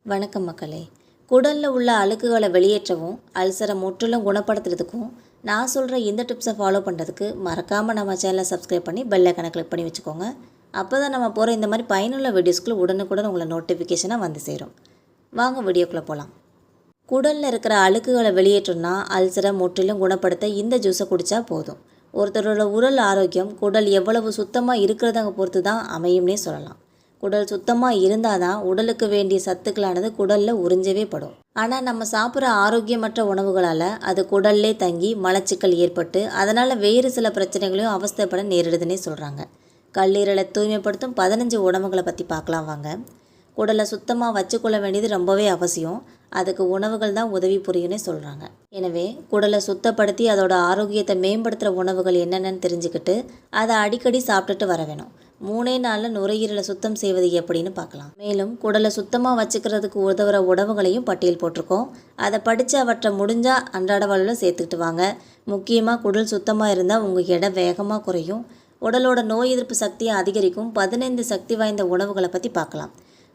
வணக்கம் மக்களே. குடலில் உள்ள அழுக்குகளை வெளியேற்றவும் அல்சரை முற்றிலும் குணப்படுத்துறதுக்கும் நான் சொல்கிற இந்த டிப்ஸை ஃபாலோ பண்ணுறதுக்கு மறக்காமல் நம்ம சேனலை சப்ஸ்கிரைப் பண்ணி பெல் ஐகானை கிளிக் பண்ணி வச்சுக்கோங்க. அப்போ தான் நம்ம போகிற இந்த மாதிரி பயனுள்ள வீடியோஸ்க்குள்ள உடனுக்குடன் உங்களை நோட்டிஃபிகேஷனாக வந்து சேரும். வாங்க வீடியோக்குள்ளே போகலாம். குடலில் இருக்கிற அழுக்குகளை வெளியேற்றணும்னா அல்சரை முற்றிலும் குணப்படுத்த இந்த ஜூஸை குடித்தா போதும். ஒருத்தரோட உடல் ஆரோக்கியம் குடல் எவ்வளவு சுத்தமாக இருக்கிறத பொறுத்து தான் அமையும்னே சொல்லலாம். குடல் சுத்தமாக இருந்தால் தான் உடலுக்கு வேண்டிய சத்துக்களானது குடலில் உறிஞ்சவே படும். ஆனால் நம்ம சாப்பிட்ற ஆரோக்கியமற்ற உணவுகளால் அது குடல்லே தங்கி மலச்சிக்கல் ஏற்பட்டு அதனால் வேறு சில பிரச்சனைகளையும் அவஸ்தைப்பட நேரிடுதுன்னே சொல்கிறாங்க. கல்லீரலை தூய்மைப்படுத்தும் 15 உணவுகளை பற்றி பார்க்கலாம் வாங்க. குடலை சுத்தமாக வச்சுக்கொள்ள வேண்டியது ரொம்பவே அவசியம். அதுக்கு உணவுகள் தான் உதவி புரியும்னே சொல்கிறாங்க. எனவே குடலை சுத்தப்படுத்தி அதோட ஆரோக்கியத்தை மேம்படுத்துகிற உணவுகள் என்னென்னு தெரிஞ்சுக்கிட்டு அதை அடிக்கடி சாப்பிட்டுட்டு வர வேணும். 3 நாளில் நுரையீரலை சுத்தம் செய்வது எப்படின்னு பார்க்கலாம். மேலும் குடலை சுத்தமாக வச்சுக்கிறதுக்கு உதவுற உணவுகளையும் பட்டியல் போட்டிருக்கோம். அதை படித்து அவற்றை முடிஞ்சால் அன்றாட வாழ்வில் சேர்த்துக்கிட்டு வாங்க. முக்கியமாக குடல் சுத்தமாக இருந்தால் உங்கள் எடை வேகமாக குறையும். உடலோட நோய் எதிர்ப்பு சக்தியை அதிகரிக்கும் 15 சக்தி வாய்ந்த உணவுகளை பற்றி பார்க்கலாம்.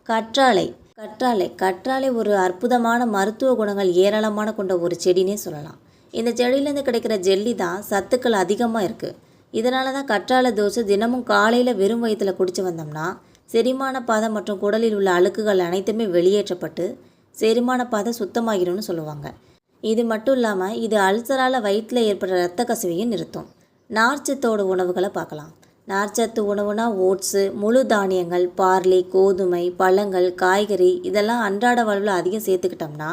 கற்றாழை ஒரு அற்புதமான மருத்துவ குணங்கள் ஏராளமான கொண்ட ஒரு செடினே சொல்லலாம். இந்த செடியிலேருந்து கிடைக்கிற ஜெல்லி தான் சத்துக்கள் அதிகமாக இருக்குது. இதனால தான் கற்றாழை தோசை தினமும் காலையில் வெறும் வயிற்றில் குடித்து வந்தோம்னா செரிமான பாதை மற்றும் குடலில் உள்ள அழுக்குகள் அனைத்துமே வெளியேற்றப்பட்டு செரிமான பாதை சுத்தமாகிடும்னு சொல்லுவாங்க. இது மட்டும் இல்லாமல் இது அல்சரால் வயிற்றில் ஏற்படுற இரத்த கசிவையும் நிறுத்தும். நார்ச்சத்தோட உணவுகளை பார்க்கலாம். நார்ச்சத்து உணவுனா ஓட்ஸு, முழு தானியங்கள், பார்லி, கோதுமை, பழங்கள், காய்கறி இதெல்லாம் அன்றாட வாழ்வில் அதிகம் சேர்த்துக்கிட்டோம்னா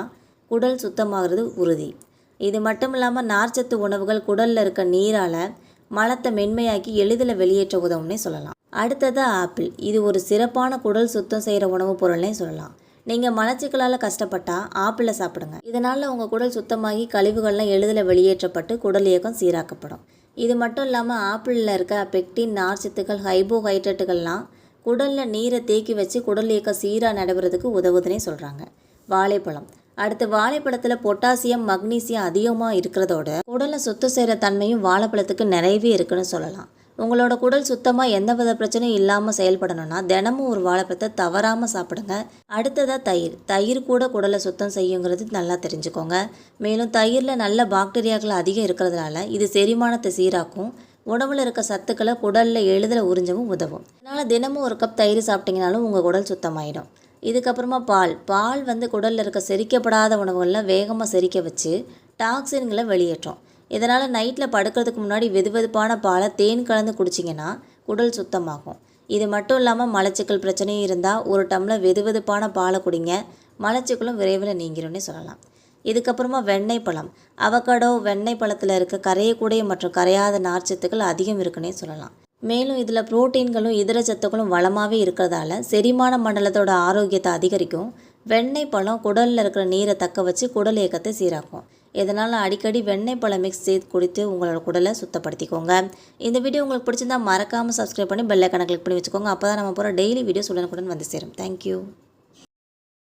குடல் சுத்தமாகிறது உறுதி. இது மட்டும் இல்லாமல் நார்ச்சத்து உணவுகள் குடலில் இருக்க நீரால் மலத்தை மென்மையாக்கி எளிதில் வெளியேற்ற உதவும்னே சொல்லலாம். அடுத்ததாக ஆப்பிள். இது ஒரு சிறப்பான குடல் சுத்தம் செய்கிற உணவுப் பொருள்னே சொல்லலாம். நீங்கள் மலச்சிக்கலால் கஷ்டப்பட்டால் ஆப்பிளை சாப்பிடுங்க. இதனால் உங்கள் குடல் சுத்தமாகி கழிவுகள்லாம் எளிதில் வெளியேற்றப்பட்டு குடல் இயக்கம் சீராக்கப்படும். இது மட்டும் இல்லாமல் ஆப்பிளில் இருக்க பெக்டின், நார்ச்சத்துக்கள், ஹைபோஹைட்ரேட்டுகள்லாம் குடலில் நீரை தேக்கி வச்சு குடல் இயக்கம் சீராக நடைபெறதுக்கு உதவுதுன்னே சொல்கிறாங்க. வாழைப்பழம். அடுத்து வாழைப்பழத்தில் பொட்டாசியம், மக்னீசியம் அதிகமாக இருக்கிறதோட குடலை சுத்தம் செய்கிற தன்மையும் வாழைப்பழத்துக்கு நிறையவே இருக்குன்னு சொல்லலாம். உங்களோட குடல் சுத்தமாக எந்த வித பிரச்சனையும் இல்லாமல் செயல்படணும்னா தினமும் ஒரு வாழைப்பழத்தை தவறாமல் சாப்பிடுங்க. அடுத்ததாக தயிர் கூட குடலை சுத்தம் செய்யுங்கிறது நல்லா தெரிஞ்சுக்கோங்க. மேலும் தயிரில் நல்ல பாக்டீரியாக்கள் அதிகம் இருக்கிறதுனால இது செரிமானத்தை சீராக்கும். உணவில் இருக்க சத்துக்களை குடலில் எளிதில் உறிஞ்சவும் உதவும். அதனால் தினமும் ஒரு கப் தயிர் சாப்பிட்டீங்கனாலும் உங்கள் குடல் சுத்தமாயிடும். இதுக்கப்புறமா பால் குடலில் இருக்க செரிக்கப்படாத உணவுகளில் வேகமாக செரிக்க வச்சு டாக்ஸின்களை வெளியேற்றும். இதனால் நைட்டில் படுக்கிறதுக்கு முன்னாடி வெதுவெதுப்பான பாலை தேன் கலந்து குடிச்சிங்கன்னா குடல் சுத்தமாகும். இது மட்டும் இல்லாமல் மலச்சிக்கல் பிரச்சனையும் இருந்தால் ஒரு டம்ளர் வெதுவெதுப்பான பாலை குடிங்க. மலச்சிக்கலும் விரைவில் நீங்கிரும்னே சொல்லலாம். இதுக்கப்புறமா வெண்ணெய் பழம். அவகடோ வெண்ணெய் பழத்தில் இருக்க கரையக்கூடிய மற்றும் கரையாத நார்ச்சத்துக்கள் அதிகம் இருக்குன்னே சொல்லலாம். மேலும் இதில் புரோட்டீன்களும் இதர சத்துக்களும் வளமாகவே இருக்கிறதால செரிமான மண்டலத்தோட ஆரோக்கியத்தை அதிகரிக்கும். வெண்ணெய் பழம் குடலில் இருக்கிற நீரை தக்க வச்சு குடல் இயக்கத்தை சீராக்கும். இதனால் அடிக்கடி வெண்ணெய் பழம் மிக்ஸ் செய்து குடித்து உங்களோட குடலை சுத்தப்படுத்திக்கோங்க. இந்த வீடியோ உங்களுக்கு பிடிச்சிருந்தா மறக்காமல் சப்ஸ்கிரைப் பண்ணி பெல் ஐகானை கிளிக் பண்ணி வச்சுக்கோங்க. அப்போ தான் நம்ம போகிற டெய்லி வீடியோஸ் உடனுக்குடன் வந்து சேரும். தேங்க்யூ.